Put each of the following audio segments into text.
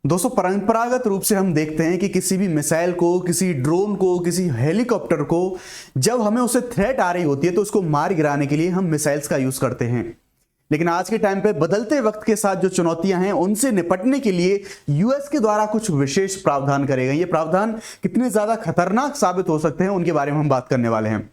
दोस्तों, परंपरागत रूप से हम देखते हैं कि किसी भी मिसाइल को, किसी ड्रोन को, किसी हेलीकॉप्टर को जब हमें उसे थ्रेट आ रही होती है तो उसको मार गिराने के लिए हम मिसाइल्स का यूज करते हैं। लेकिन आज के टाइम पे बदलते वक्त के साथ जो चुनौतियां हैं उनसे निपटने के लिए यूएस के द्वारा कुछ विशेष प्रावधान करे गए। ये प्रावधान कितने ज्यादा खतरनाक साबित हो सकते हैं उनके बारे में हम बात करने वाले हैं।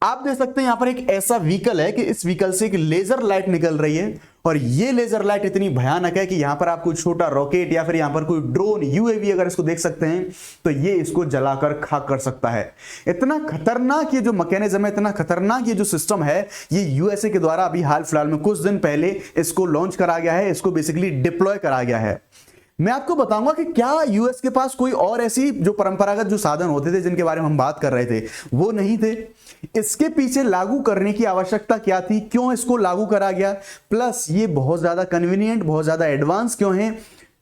आप देख सकते हैं यहां पर एक ऐसा व्हीकल है कि इस व्हीकल से एक लेजर लाइट निकल रही है और ये लेजर लाइट इतनी भयानक है कि यहां पर आप कोई छोटा रॉकेट या फिर यहां पर कोई ड्रोन, यूएवी अगर इसको देख सकते हैं तो ये इसको जलाकर खाक कर सकता है। इतना खतरनाक ये जो मैकेनिज्म है, इतना खतरनाक ये जो सिस्टम है, ये यूएसए के द्वारा अभी हाल फिलहाल में कुछ दिन पहले इसको लॉन्च करा गया है, इसको बेसिकली डिप्लॉय करा गया है। मैं आपको बताऊंगा कि क्या यूएस के पास कोई और ऐसी जो परंपरागत जो साधन होते थे जिनके बारे में हम बात कर रहे थे वो नहीं थे। इसके पीछे लागू करने की आवश्यकता क्या थी, क्यों इसको लागू करा गया, प्लस ये बहुत ज्यादा कन्वीनियंट, बहुत ज्यादा एडवांस क्यों है,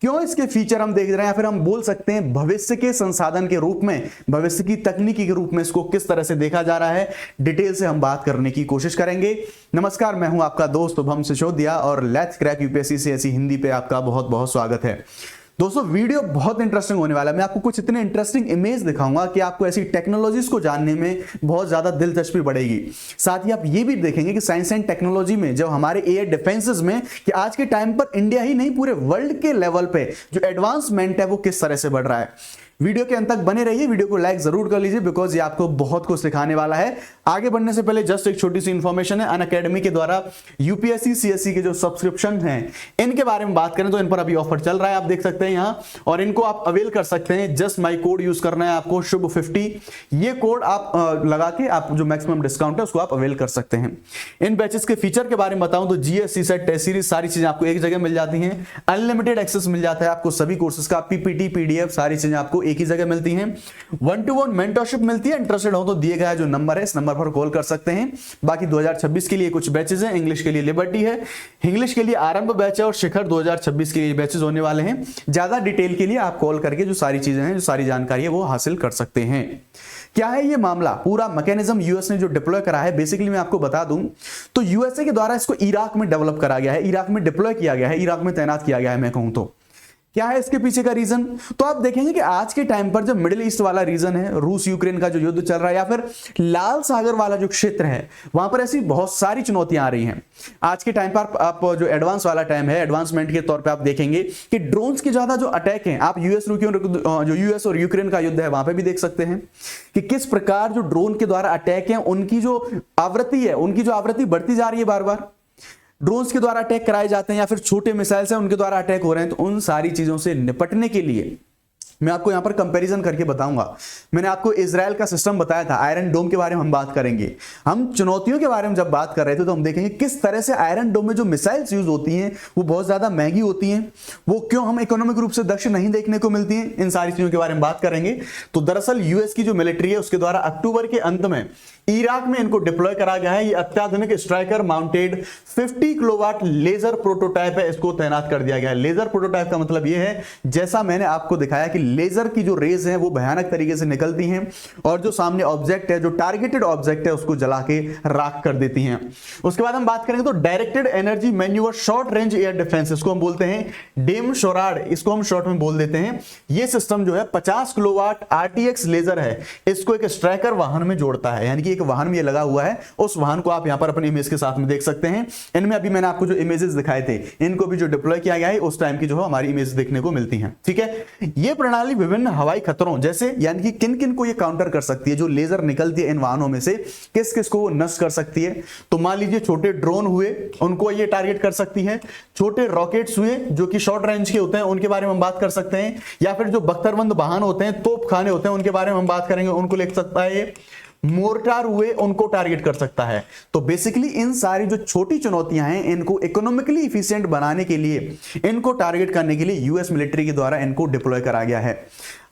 क्यों इसके फीचर हम देख रहे हैं, या फिर हम बोल सकते हैं भविष्य के संसाधन के रूप में, भविष्य की तकनीकी के रूप में इसको किस तरह से देखा जा रहा है, डिटेल से हम बात करने की कोशिश करेंगे। नमस्कार, मैं हूं आपका दोस्त शुभम सिसोदिया और लेट्स क्रैक यूपीएससी से ऐसी हिंदी पे आपका बहुत बहुत स्वागत है। दोस्तों, वीडियो बहुत इंटरेस्टिंग होने वाला है। मैं आपको कुछ इतने इंटरेस्टिंग इमेज दिखाऊंगा कि आपको ऐसी टेक्नोलॉजीज को जानने में बहुत ज्यादा दिलचस्पी बढ़ेगी। साथ ही आप ये भी देखेंगे कि साइंस एंड टेक्नोलॉजी में, जब हमारे एयर डिफेंसेस में, कि आज के टाइम पर इंडिया ही नहीं पूरे वर्ल्ड के लेवल पे जो एडवांसमेंट है वो किस तरह से बढ़ रहा है। वीडियो के अंत तक बने रहिए, वीडियो को लाइक जरूर कर लीजिए बिकॉज ये आपको बहुत कुछ सिखाने वाला है। आगे बढ़ने से पहले जस्ट एक छोटी सी इंफॉर्मेशन है, अनअकैडमी के द्वारा यूपीएससी सीएससी के जो सब्सक्रिप्शन हैं इनके बारे में बात करें तो इन पर अभी ऑफर चल रहा है, आप देख सकते हैं यहाँ, और इनको आप अवेल कर सकते हैं। जस्ट माई कोड यूज करना है आपको, शुभ50। ये कोड आप लगा के आप जो मैक्सिमम डिस्काउंट है उसको आप अवेल कर सकते हैं। इन बैचेस के फीचर के बारे में बताऊं तो जीएस, सीसेट, टेस्ट सीरीज सारी चीजें आपको एक जगह मिल जाती हैं। अनलिमिटेड एक्सेस मिल जाता है आपको सभी कोर्सेज का, पीपीटी, पीडीएफ सारी चीजें आपको एक ही जगह मिलती हैं। 1-to-1 मेंटरशिप मिलती है। इंटरेस्टेड हो तो दिए गया जो नंबर है इस नंबर पर कॉल कर सकते हैं। बाकी 2026 के लिए कुछ बैचेस हैं। इंग्लिश के लिए लिबर्टी है, इंग्लिश के लिए आरंभ बैच है और शिखर 2026 के लिए बैचेस होने वाले हैं। ज्यादा डिटेल के लिए आप कॉल करके जो सारी चीजें हैं, जो सारी जानकारी है वो हासिल कर सकते हैं। क्या है ये मामला, पूरा मैकेनिज्म यूएस ने जो डिप्लॉय करा है, बेसिकली मैं आपको बता दूं तो यूएसए के द्वारा इसको इराक में डेवलप करा गया है, इराक में डिप्लॉय किया गया है, इराक में तैनात किया गया है। मैं कहूं तो क्या है इसके पीछे का रीजन, तो आप देखेंगे कि आज के टाइम पर जो मिडिल ईस्ट वाला रीजन है, रूस यूक्रेन का जो युद्ध चल रहा है, या फिर लाल सागर वाला जो क्षेत्र है, वहां पर ऐसी बहुत सारी चुनौतियां आ रही हैं। आज के टाइम पर आप जो एडवांस वाला टाइम है, एडवांसमेंट के तौर पे आप देखेंगे कि ड्रोन्स के ज्यादा जो अटैक हैं, आप यूएस और यूक्रेन का युद्ध है वहां पे भी देख सकते हैं कि किस प्रकार जो ड्रोन के द्वारा अटैक है उनकी जो आवृत्ति है, उनकी जो आवृत्ति बढ़ती जा रही है। बार बार ड्रोन्स के द्वारा अटैक कराए जाते हैं या फिर छोटे मिसाइल्स हैं उनके द्वारा अटैक हो रहे हैं। तो उन सारी चीजों से निपटने के लिए मैं आपको यहां पर कंपैरिजन करके बताऊंगा। मैंने आपको इजराइल का सिस्टम बताया था, आयरन डोम के बारे में हम बात करेंगे। हम चुनौतियों के बारे में जब बात कर रहे थे तो हम देखेंगे किस तरह से आयरन डोम में जो मिसाइल्स यूज होती हैं वो बहुत ज्यादा महंगी होती हैं, वो क्यों हम इकोनॉमिक रूप से दक्ष नहीं देखने को मिलती हैं। इन सारी चीजों के बारे में बात करेंगे। तो दरअसल यूएस की जो मिलिट्री है उसके द्वारा अक्टूबर के अंत में इराक में इनको डिप्लॉय करा गया है। ये अत्याधुनिक striker mounted 50 kilowatt laser prototype है, इसको तैनात कर दिया गया है। लेजर प्रोटोटाइप का मतलब यह है, जैसा मैंने आपको दिखाया कि लेजर की जो रेज है वो भयानक तरीके से निकलती हैं और जो सामने ऑब्जेक्ट है, जो टारगेटेड ऑब्जेक्ट है, उसको जला के राख कर देती हैं। उसके बाद हम बात करेंगे तो directed energy manoeuvre short range air defence, इसको हम बोलते हैं डेम शोराड, इसको हम शॉर्ट में बोल देते हैं। ये सिस्टम जो है 50 किलोवाट आरटीएक्स लेजर है, इसको एक स्ट्राइकर वाहन में जोड़ता है, यानी कि एक वाहन में ये लगा हुआ है। उस वाहन को आप यहां पर अपने इमेज के साथ में देख सकते हैं। इनमें अभी मैंने आपको जो इमेजेस दिखाए थे इनको भी जो डिप्लॉय किया गया है उस टाइम की जो है हमारी इमेज देखने को मिलती हैं। ठीक है, ये प्रणाली विभिन्न हवाई खतरों जैसे, यानी कि किन किन को ये काउंटर कर सकती है, जो लेजर निकलती है इन वाहनों में से किस किस को नष्ट कर सकती है। तो मान लीजिए छोटे ड्रोन हुए, उनको ये टारगेट कर सकती है। छोटे रॉकेट्स हुए जो कि शॉर्ट रेंज के होते हैं, उनके बारे में हम बात कर सकते हैं। या फिर जो बख्तरबंद वाहन होते हैं, तोपखाने होते हैं, उनके बारे में हम बात करेंगे, उनको ले सकता है। मोर्टार हुए, उनको टारगेट कर सकता है। तो बेसिकली इन सारी जो छोटी चुनौतियां हैं इनको इकोनॉमिकली इफिशिएंट बनाने के लिए, इनको टारगेट करने के लिए यूएस मिलिट्री के द्वारा इनको डिप्लॉय करा गया है।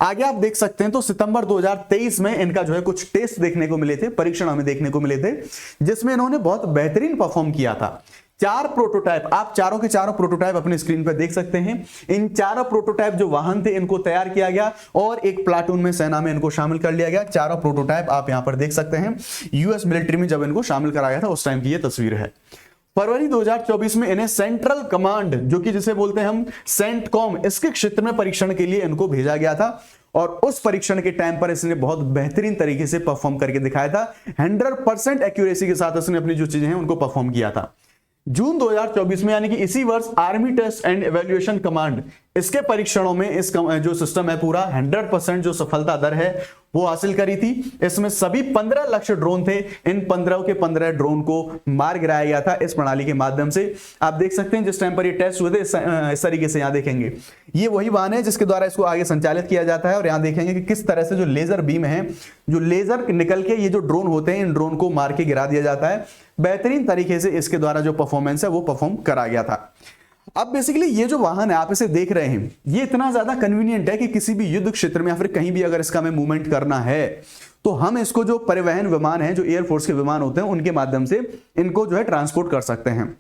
आगे आप देख सकते हैं तो सितंबर 2023 में इनका जो है कुछ टेस्ट देखने को मिले थे, परीक्षण हमें देखने को मिले थे, जिसमें इन्होंने बहुत बेहतरीन परफॉर्म किया था। 4 प्रोटोटाइप, आप चारों के चारों प्रोटोटाइप अपनी स्क्रीन पर देख सकते हैं। इन चारों प्रोटोटाइप जो वाहन थे इनको तैयार किया गया और एक प्लाटून में, सेना में इनको शामिल कर लिया गया। चारों प्रोटोटाइप आप यहां पर देख सकते हैं। यूएस मिलिट्री में जब इनको शामिल कराया गया था उस टाइम की ये तस्वीर है। फरवरी 2024 में इन्हें सेंट्रल कमांड, जो कि जिसे बोलते हैं हम सेंटकॉम, इसके क्षेत्र में परीक्षण के लिए इनको भेजा गया था और उस परीक्षण के टाइम पर इसने बहुत बेहतरीन तरीके से परफॉर्म करके दिखाया था। 100% एक्यूरेसी के साथ इसने अपनी जो चीजें हैं उनको परफॉर्म किया था। जून 2024 में यानी कि इसी वर्ष army test and evaluation command, इसके परीक्षणों में इस जो सिस्टम है पूरा 100% जो सफलता दर है वो हासिल करी थी। इसमें सभी 15 लक्ष्य ड्रोन थे। इन 15 के 15 ड्रोन को मार गिराया गया था इस प्रणाली के माध्यम से। आप देख सकते हैं जिस टाइम पर ये टेस्ट हुए थे इस तरीके से, यहां देखेंगे ये वही वाहन है जिसके द्वारा इसको आगे संचालित किया जाता है और यहां देखेंगे कि किस तरह से जो लेजर बीम है, जो लेजर निकल के ये जो ड्रोन होते हैं इन ड्रोन को मार के गिरा दिया जाता है। बेहतरीन तरीके से इसके द्वारा जो परफॉर्मेंस है वो परफॉर्म करा गया था। अब बेसिकली ये जो वाहन है आप इसे देख रहे हैं, ये इतना ज्यादा कन्वीनियंट है कि किसी भी युद्ध क्षेत्र में या फिर कहीं भी अगर इसका हमें मूवमेंट करना है तो हम इसको जो परिवहन विमान है, जो एयरफोर्स के विमान होते हैं, उनके माध्यम से इनको जो है ट्रांसपोर्ट कर सकते हैं।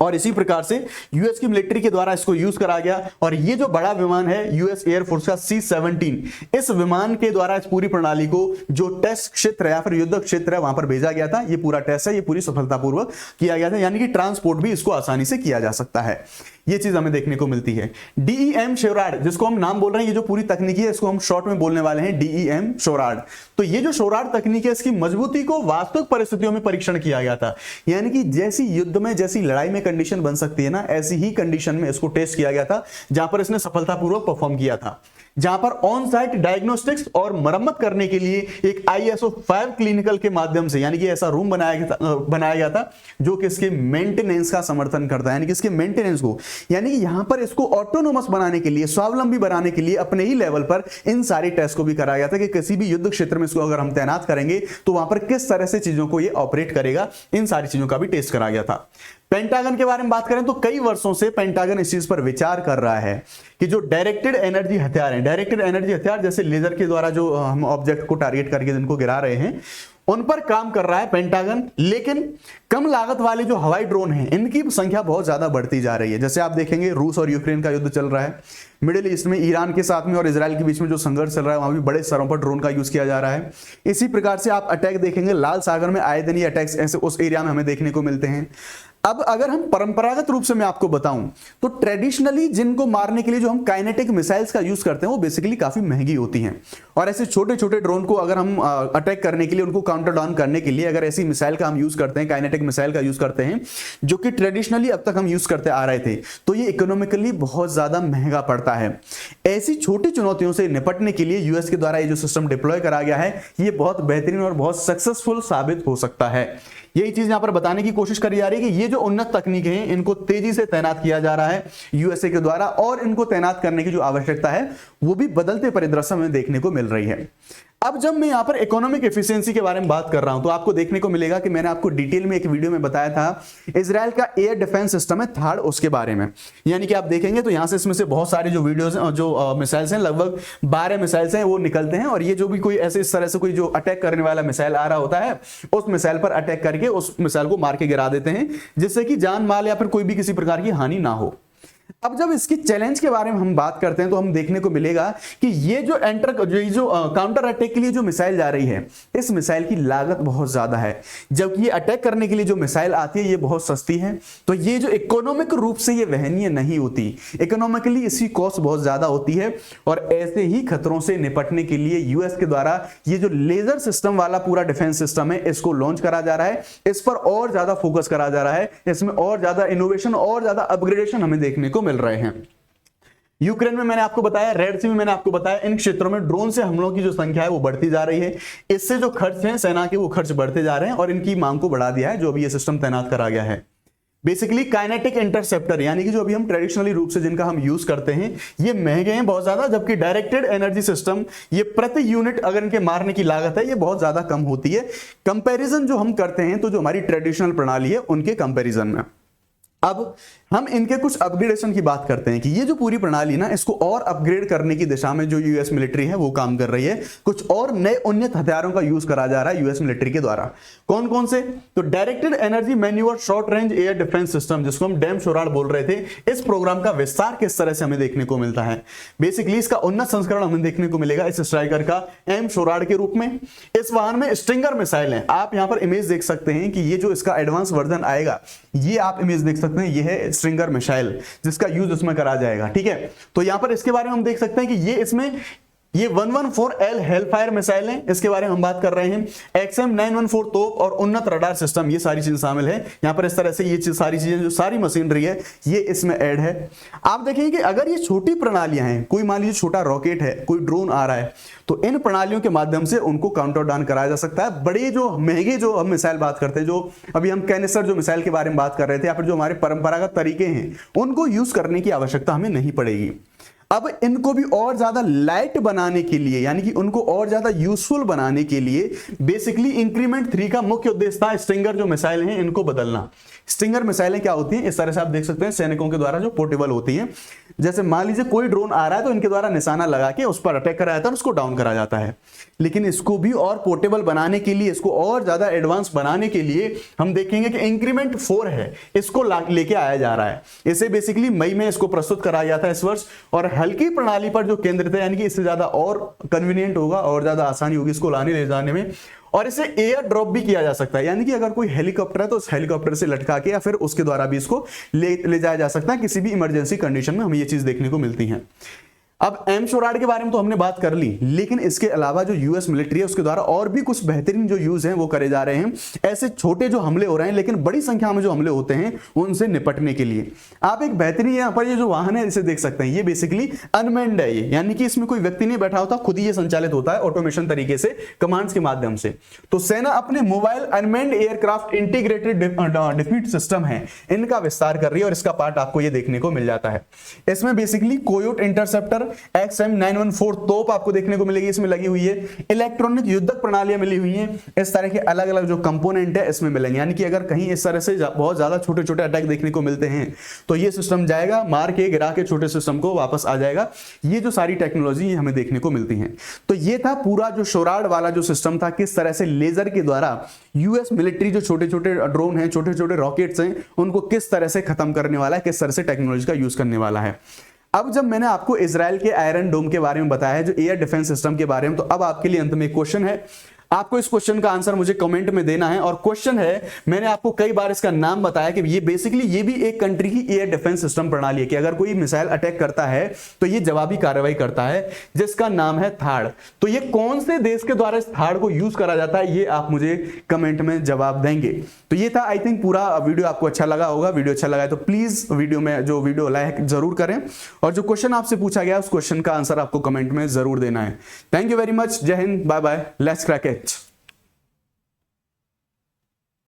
और इसी प्रकार से यूएस की मिलिट्री के द्वारा इसको यूज करा गया। और ये जो बड़ा विमान है यूएस एयरफोर्स का C-17, इस विमान के द्वारा इस पूरी प्रणाली को जो टेस्ट क्षेत्र है या फिर युद्ध क्षेत्र है वहां पर भेजा गया था। ये पूरा टेस्ट है, ये पूरी सफलतापूर्वक किया गया था, यानी कि ट्रांसपोर्ट भी इसको आसानी से किया जा सकता है। ये चीज हमें देखने को मिलती है। DEM शोराड, जिसको हम नाम बोल रहे हैं, ये जो पूरी तकनीकी है इसको हम शॉर्ट में बोलने वाले हैं DEM शोराड। तो ये जो शोराड तकनीक है इसकी मजबूती को वास्तविक परिस्थितियों में परीक्षण किया गया था, यानी कि जैसी युद्ध में, जैसी लड़ाई में कंडीशन बन सकती है ना, ऐसी ही कंडीशन में इसको टेस्ट किया गया था, जहां पर इसने सफलतापूर्वक परफॉर्म किया था। जहां पर ऑन साइट डायग्नोस्टिक्स और मरम्मत करने के लिए एक ISO 5 क्लिनिकल के माध्यम से, यानी कि ऐसा रूम बनाया गया था जो कि इसके मेंटेनेंस का समर्थन करता है, यानी कि इसके मेंटेनेंस को, यानी कि यहां पर इसको ऑटोनोमस बनाने के लिए, स्वावलंबी बनाने के लिए अपने ही लेवल पर इन सारी टेस्ट को भी कराया गया था कि किसी भी युद्ध क्षेत्र में इसको अगर हम तैनात करेंगे तो वहां पर किस तरह से चीजों को ये ऑपरेट करेगा, इन सारी चीजों का भी टेस्ट कराया गया था। पेंटागन के बारे में बात करें तो कई वर्षों से पेंटागन इस चीज पर विचार कर रहा है कि जो डायरेक्टेड एनर्जी हथियार हैं, डायरेक्टेड एनर्जी हथियार जैसे लेजर के द्वारा जो हम ऑब्जेक्ट को टारगेट करके जिनको गिरा रहे हैं, उन पर काम कर रहा है पेंटागन। लेकिन कम लागत वाले जो हवाई ड्रोन हैं इनकी संख्या बहुत ज्यादा बढ़ती जा रही है। जैसे आप देखेंगे रूस और यूक्रेन का युद्ध चल रहा है, मिडिल ईस्ट में ईरान के साथ में और इजराइल के बीच में जो संघर्ष चल रहा है वहां भी बड़े स्तरों पर ड्रोन का यूज किया जा रहा है। इसी प्रकार से आप अटैक देखेंगे, लाल सागर में आए दिन ये अटैक्स ऐसे उस एरिया में हमें देखने को मिलते हैं। अब अगर हम परंपरागत रूप से मैं आपको बताऊं तो ट्रेडिशनली जिनको मारने के लिए जो हम काइनेटिक मिसाइल्स का यूज करते हैं वो बेसिकली काफी महंगी होती हैं। और ऐसे छोटे छोटे ड्रोन को अगर हम अटैक करने के लिए, उनको काउंटर डाउन करने के लिए अगर ऐसी मिसाइल का हम यूज करते हैं, काइनेटिक मिसाइल का यूज करते हैं, जो कि ट्रेडिशनली अब तक हम यूज करते आ रहे थे, तो ये इकोनॉमिकली बहुत ज्यादा महंगा पड़ता है। ऐसी छोटी चुनौतियों से निपटने के लिए यूएस के द्वारा ये जो सिस्टम डिप्लॉय करा गया है ये बहुत बेहतरीन और बहुत सक्सेसफुल साबित हो सकता है। यही चीज यहां पर बताने की कोशिश करी जा रही है कि ये जो उन्नत तकनीकें हैं इनको तेजी से तैनात किया जा रहा है यूएसए के द्वारा, और इनको तैनात करने की जो आवश्यकता है वो भी बदलते परिदृश्य में देखने को मिल रही है। अब जब मैं यहां पर इकोनॉमिक एफिशिएंसी के बारे में बात कर रहा हूं तो आपको देखने को मिलेगा कि मैंने आपको डिटेल में एक वीडियो में बताया था इजराइल का एयर डिफेंस सिस्टम है थार्ड, उसके बारे में। यानी कि आप देखेंगे तो यहां से इसमें से बहुत सारे जो वीडियोस जो मिसाइल्स हैं, लगभग 12 मिसाइल्स हैं वो निकलते हैं। और ये जो भी कोई ऐसे इस तरह से कोई जो अटैक करने वाला मिसाइल आ रहा होता है उस मिसाइल पर अटैक करके उस मिसाइल को मार के गिरा देते हैं, जिससे कि जान माल या फिर कोई भी किसी प्रकार की हानि ना हो। अब जब इसकी चैलेंज के बारे में हम बात करते हैं तो हम देखने को मिलेगा कि ये जो काउंटर अटैक के लिए जो मिसाइल जा रही है, इस मिसाइल की लागत बहुत ज्यादा है, जबकि ये अटैक करने के लिए जो मिसाइल आती है ये बहुत सस्ती है। तो ये जो इकोनॉमिक रूप से ये वहनीय नहीं होती, इकोनॉमिकली इसकी कॉस्ट बहुत ज्यादा होती है। और ऐसे ही खतरों से निपटने के लिए यूएस के द्वारा ये जो लेजर सिस्टम वाला पूरा डिफेंस सिस्टम है इसको लॉन्च करा जा रहा है, इस पर और ज्यादा फोकस करा जा रहा है, इसमें और ज्यादा इनोवेशन और ज्यादा अपग्रेडेशन हमें देखने को मिल रहे हैं। यूक्रेन में मैंने आपको बताया, रेड सी में मैंने आपको बताया, इन क्षेत्रों में ड्रोन से हमलों की जो संख्या है वो बढ़ती जा रही है। इससे जो खर्च है सेना के वो खर्च बढ़ते जा रहे हैं और इनकी मांग को बढ़ा दिया है जो अभी ये सिस्टम तैनात करा गया है। बेसिकली काइनेटिक इंटरसेप्टर, यानी कि जो अभी हम ट्रेडिशनली रूप से जिनका हम यूज करते हैं ये महंगे हैं बहुत ज्यादा, जबकि डायरेक्टेड एनर्जी सिस्टम ये प्रति यूनिट अगर इनके मारने की लागत है ये बहुत ज्यादा कम होती है कंपैरिजन जो हम करते हैं तो जो हमारी ट्रेडिशनल प्रणाली है उनके कंपैरिजन में। अब हम इनके कुछ अपग्रेडेशन की बात करते हैं कि ये जो पूरी प्रणाली ना, इसको और अपग्रेड करने की दिशा में जो यूएस मिलिट्री है वो काम कर रही है। कुछ और नए उन्नत हथियारों का यूज करा जा रहा है यूएस मिलिट्री के द्वारा। कौन कौन से? तो directed energy manoeuvre short range air defence system, जिसको हम डैम शोराड बोल रहे थे, इस प्रोग्राम का विस्तार किस तरह से हमें देखने को मिलता है। बेसिकली इसका उन्नत संस्करण हमें देखने को मिलेगा इस स्ट्राइकर का एम शोराड के रूप में। इस वाहन में स्ट्रिंगर मिसाइल है। आप यहां पर इमेज देख सकते हैं कि ये जो इसका एडवांस वर्जन आएगा, ये आप इमेज देख सकते हैं, ये है स्ट्रिंगर मिसाइल जिसका यूज इसमें करा जाएगा। ठीक है, तो यहां पर इसके बारे में हम देख सकते हैं कि ये इसमें ये 114L हेलफायर मिसाइल है, इसके बारे में हम बात कर रहे हैं। XM914 तोप और उन्नत रडार सिस्टम, ये सारी चीजें शामिल है यहां पर। इस तरह से ये सारी चीजें, जो सारी मशीनरी है, ये इसमें ऐड है। आप देखेंगे कि अगर ये छोटी प्रणालियां हैं, कोई मान लीजिए छोटा रॉकेट है, कोई ड्रोन आ रहा है, तो इन प्रणालियों के माध्यम से उनको काउंटर डाउन कराया जा सकता है। बड़े जो महंगे जो हम मिसाइल बात करते हैं, जो अभी हम कैनिस्टर जो मिसाइल के बारे में बात कर रहे थे, या फिर जो हमारे परंपरागत तरीके हैं, उनको यूज करने की आवश्यकता हमें नहीं पड़ेगी। अब इनको भी और ज्यादा लाइट बनाने के लिए, यानी कि उनको और ज्यादा यूजफुल बनाने के लिए, बेसिकली इंक्रीमेंट 3 का मुख्य उद्देश्य था स्ट्रिंगर जो मिसाइल हैं इनको बदलना। स्ट्रिंगर मिसाइलें क्या होती हैं? इस तरह से आप देख सकते हैं, सैनिकों के द्वारा जो पोर्टेबल होती हैं। जैसे मान लीजिए कोई ड्रोन आ रहा है तो इनके द्वारा निशाना लगा के उस पर अटैक कराया जाता है और उसको डाउन करा जाता है। लेकिन इसको भी और पोर्टेबल बनाने के लिए, इसको और ज्यादा एडवांस बनाने के लिए हम देखेंगे कि इंक्रीमेंट 4 है, इसको लेके आया जा रहा है। इसे बेसिकली मई में इसको प्रस्तुत कराया जाता है इस वर्ष, और हल्की प्रणाली पर जो केंद्रित है, यानी कि इससे ज्यादा और कन्वीनियंट होगा और ज्यादा आसानी होगी इसको लाने ले जाने में। और इसे एयर ड्रॉप भी किया जा सकता है, यानी कि अगर कोई हेलीकॉप्टर है तो उस हेलीकॉप्टर से लटका के या फिर उसके द्वारा भी इसको ले जाया जा सकता है। किसी भी इमरजेंसी कंडीशन में हमें ये चीज देखने को मिलती है। अब एम शोराड के बारे में तो हमने बात कर ली, लेकिन इसके अलावा जो यूएस मिलिट्री है उसके द्वारा और भी कुछ बेहतरीन जो यूज हैं वो करे जा रहे हैं। ऐसे छोटे जो हमले हो रहे हैं, लेकिन बड़ी संख्या में जो हमले होते हैं उनसे निपटने के लिए आप एक बेहतरीन, यहाँ पर ये जो वाहन है इसे देख सकते हैं। ये बेसिकली अनमैन्ड है, ये यानी कि इसमें कोई व्यक्ति नहीं बैठा होता, खुद ही ये संचालित होता है ऑटोमेशन तरीके से, कमांड्स के माध्यम से। तो सेना अपने mobile unmanned aircraft integrated defeat system है, इनका विस्तार कर रही है और इसका पार्ट आपको ये देखने को मिल जाता है। इसमें बेसिकली कोयोट इंटरसेप्टर, XM914 तोप आपको देखने को मिलेगी, इसमें लगी हुई है। इलेक्ट्रॉनिक युद्धक प्रणालियां मिली हुई हैं। इस तरह के अलग अलग जो कंपोनेंट है इसमें मिलेंगे, यानी कि अगर कहीं इस तरह से बहुत ज्यादा छोटे छोटे अटैक देखने को मिलते हैं तो ये सिस्टम जाएगा, मार के गिरा के छोटे सिस्टम को वापस आ जाएगा। ये जो सारी टेक्नोलॉजी हमें देखने को मिलती है। तो ये था पूरा जो शोराड वाला जो सिस्टम था, किस तरह से लेजर के द्वारा यूएस मिलिट्री जो छोटे छोटे ड्रोन हैं, छोटे छोटे रॉकेट्स हैं, उनको किस तरह से खत्म करने वाला है, किस तरह से टेक्नोलॉजी का यूज करने वाला है। अब जब मैंने आपको इजराइल के आयरन डोम के बारे में बताया है, जो एयर डिफेंस सिस्टम के बारे में, तो अब आपके लिए अंत में एक क्वेश्चन है। आपको इस क्वेश्चन का आंसर मुझे कमेंट में देना है। और क्वेश्चन है, मैंने आपको कई बार इसका नाम बताया कि ये बेसिकली ये भी एक कंट्री की एयर डिफेंस सिस्टम प्रणाली है कि अगर कोई मिसाइल अटैक करता है तो ये जवाबी कार्रवाई करता है, जिसका नाम है थाड़। तो ये कौन से देश के द्वारा इस थाड़ को यूज करा जाता है, ये आप मुझे कमेंट में जवाब देंगे। तो ये था, आई थिंक पूरा वीडियो आपको अच्छा लगा होगा। वीडियो अच्छा लगा है तो प्लीज वीडियो में जो वीडियो लाइक जरूर करें, और जो क्वेश्चन आपसे पूछा गया उस क्वेश्चन का आंसर आपको कमेंट में जरूर देना है। Thank you very much. जय Hind, bye bye, let's crack it.